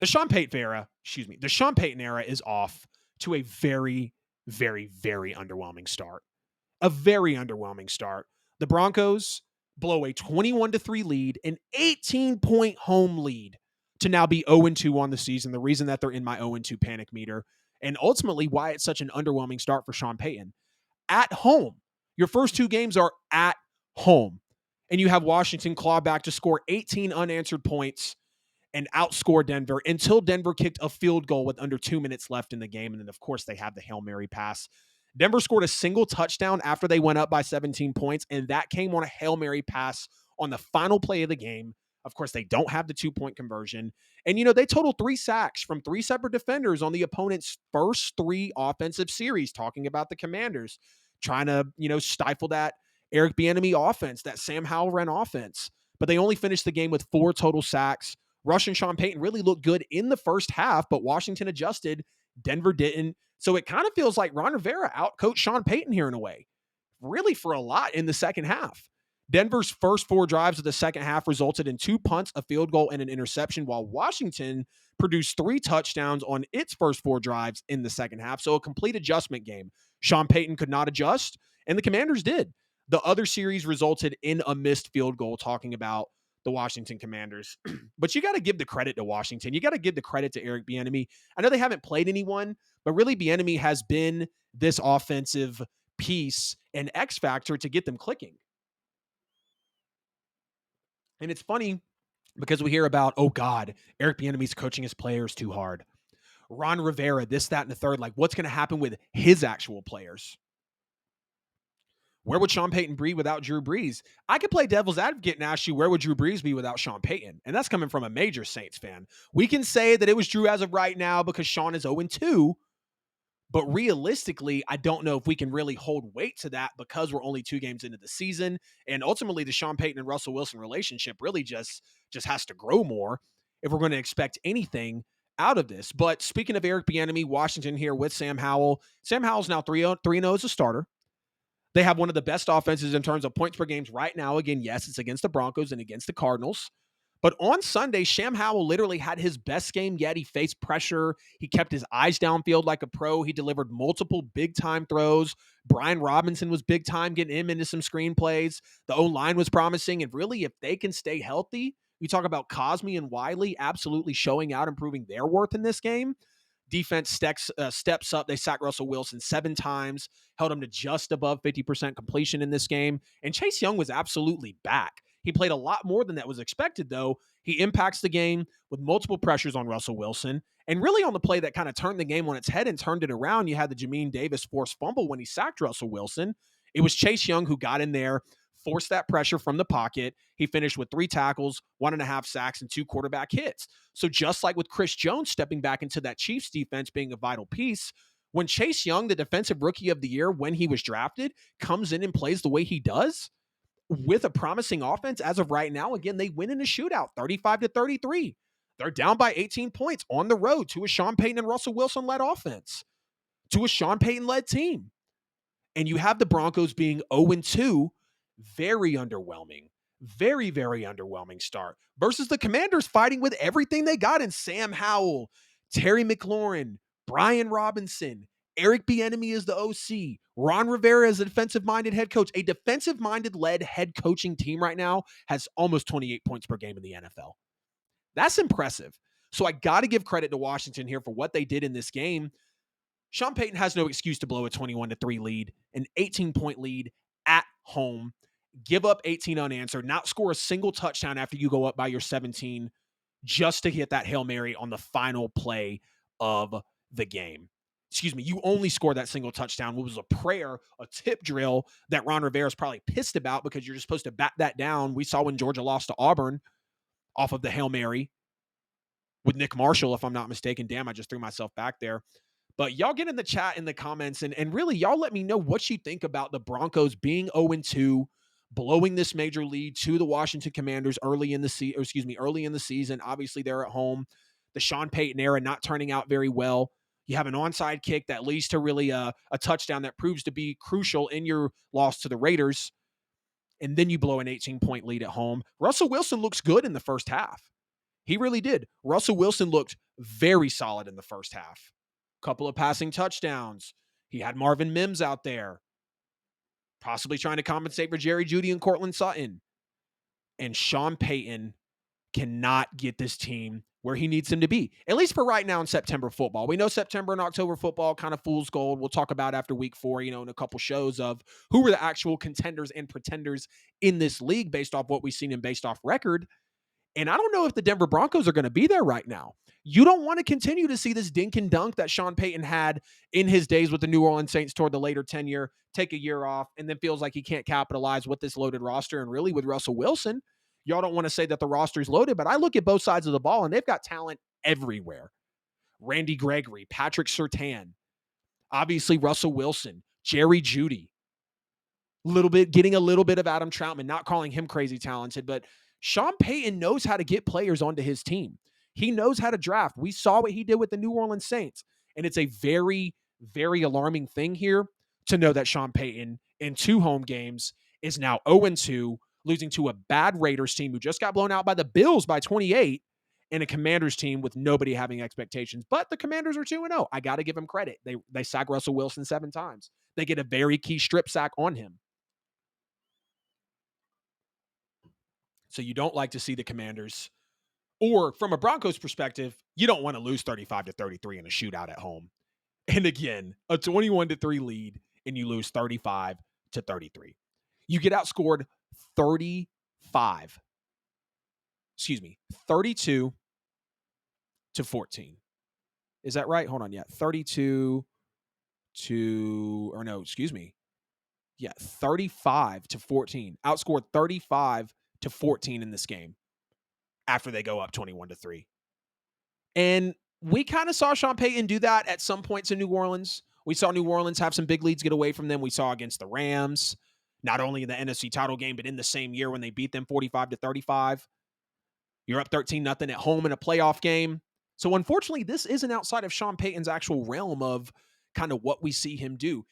The Sean Payton era is off to a very, very, very underwhelming start. A very underwhelming start. The Broncos blow a 21-3 lead, an 18-point home lead to now be 0-2 on the season. The reason that they're in my 0-2 panic meter, and ultimately why it's such an underwhelming start for Sean Payton. At home, your first two games are at home, and you have Washington claw back to score 18 unanswered points and outscore Denver until Denver kicked a field goal with under 2 minutes left in the game. And then, of course, they have the Hail Mary pass. Denver scored a single touchdown after they went up by 17 points, and that came on a Hail Mary pass on the final play of the game. Of course, they don't have the 2-point conversion. And, they totaled 3 sacks from 3 separate defenders on the opponent's first 3 offensive series, talking about the Commanders, trying to, stifle that Eric Bienemy offense, that Sam Howell ran offense. But they only finished the game with 4 total sacks. Rush and Sean Payton really looked good in the first half, but Washington adjusted. Denver didn't. So it kind of feels like Ron Rivera outcoached Sean Payton here in a way, really for a lot in the second half. Denver's first 4 drives of the second half resulted in 2 punts, a field goal, and an interception, while Washington produced 3 touchdowns on its first 4 drives in the second half. So a complete adjustment game. Sean Payton could not adjust, and the Commanders did. The other series resulted in a missed field goal, talking about the Washington Commanders. But you got to give the credit to Washington. You got to give the credit to Eric Bienemy. I know they haven't played anyone, but really Bienemy has been this offensive piece and X factor to get them clicking. And it's funny because we hear about, oh God, Eric Bieniemy's coaching his players too hard. Ron Rivera, this, that, and the third. Like, what's going to happen with his actual players? Where would Sean Payton be without Drew Brees? I could play devil's advocate and ask you, where would Drew Brees be without Sean Payton? And that's coming from a major Saints fan. We can say that it was Drew as of right now because Sean is 0-2, but realistically, I don't know if we can really hold weight to that because we're only 2 games into the season. And ultimately, the Sean Payton and Russell Wilson relationship really just has to grow more if we're going to expect anything out of this. But speaking of Eric Bieniemy, Washington here with Sam Howell. Sam Howell's now 3-0 as a starter. They have one of the best offenses in terms of points per games right now. Again, yes, it's against the Broncos and against the Cardinals. But on Sunday, Sam Howell literally had his best game yet. He faced pressure. He kept his eyes downfield like a pro. He delivered multiple big-time throws. Brian Robinson was big-time, getting him into some screen plays. The O-line was promising. And really, if they can stay healthy, you talk about Cosme and Wiley absolutely showing out and proving their worth in this game. Defense steps up. They sacked Russell Wilson 7 times, held him to just above 50% completion in this game. And Chase Young was absolutely back. He played a lot more than that was expected, though. He impacts the game with multiple pressures on Russell Wilson. And really on the play that kind of turned the game on its head and turned it around, you had the Jamin Davis forced fumble when he sacked Russell Wilson. It was Chase Young who got in there, forced that pressure from the pocket. He finished with 3 tackles, 1.5 sacks, and 2 quarterback hits. So just like with Chris Jones stepping back into that Chiefs defense being a vital piece, when Chase Young, the defensive rookie of the year when he was drafted, comes in and plays the way he does with a promising offense as of right now, again, they win in a shootout, 35-33. They're down by 18 points on the road to a Sean Payton and Russell Wilson-led offense, to a Sean Payton-led team. And you have the Broncos being 0-2, very underwhelming. Very, very underwhelming start versus the Commanders fighting with everything they got in Sam Howell, Terry McLaurin, Brian Robinson, Eric Bieniemy is the OC, Ron Rivera is a defensive-minded head coach. A defensive-minded led head coaching team right now has almost 28 points per game in the NFL. That's impressive. So I got to give credit to Washington here for what they did in this game. Sean Payton has no excuse to blow a 21-3 lead, an 18-point lead at home, give up 18 unanswered, not score a single touchdown after you go up by your 17 just to hit that Hail Mary on the final play of the game. Excuse me, you only scored that single touchdown. It was a prayer, a tip drill that Ron Rivera is probably pissed about because you're just supposed to bat that down. We saw when Georgia lost to Auburn off of the Hail Mary with Nick Marshall, if I'm not mistaken. Damn, I just threw myself back there. But y'all get in the chat in the comments and really y'all let me know what you think about the Broncos being 0-2, blowing this major lead to the Washington Commanders early in the season. Obviously, they're at home. The Sean Payton era not turning out very well. You have an onside kick that leads to really a touchdown that proves to be crucial in your loss to the Raiders. And then you blow an 18-point lead at home. Russell Wilson looks good in the first half. He really did. Russell Wilson looked very solid in the first half. Couple of passing touchdowns. He had Marvin Mims out there, possibly trying to compensate for Jerry Jeudy and Cortland Sutton. And Sean Payton cannot get this team where he needs him to be, at least for right now in September football. We know September and October football kind of fool's gold. We'll talk about after week 4, in a couple shows of who were the actual contenders and pretenders in this league based off what we've seen and based off record. And I don't know if the Denver Broncos are going to be there right now. You don't want to continue to see this dink and dunk that Sean Payton had in his days with the New Orleans Saints toward the later tenure, take a year off, and then feels like he can't capitalize with this loaded roster. And really with Russell Wilson, y'all don't want to say that the roster is loaded, but I look at both sides of the ball and they've got talent everywhere. Randy Gregory, Patrick Surtain, obviously Russell Wilson, Jerry Jeudy, getting a little bit of Adam Troutman, not calling him crazy talented, but Sean Payton knows how to get players onto his team. He knows how to draft. We saw what he did with the New Orleans Saints. And it's a very, very alarming thing here to know that Sean Payton in 2 home games is now 0-2, losing to a bad Raiders team who just got blown out by the Bills by 28, and a Commanders team with nobody having expectations. But the Commanders are 2-0. I got to give them credit. They sack Russell Wilson 7 times. They get a very key strip sack on him. So you don't like to see the Commanders, or from a Broncos perspective, you don't want to lose 35-33 in a shootout at home. And again, a 21-3 lead and you lose 35-33. You get outscored 32-14. Is that right? Hold on. Yeah. 35-14 outscored 35-14 in this game after they go up 21-3. And we kind of saw Sean Payton do that at some points in New Orleans. We saw New Orleans have some big leads get away from them. We saw against the Rams, not only in the NFC title game, but in the same year when they beat them 45-35. You're up 13-0 at home in a playoff game. So unfortunately, this isn't outside of Sean Payton's actual realm of kind of what we see him do.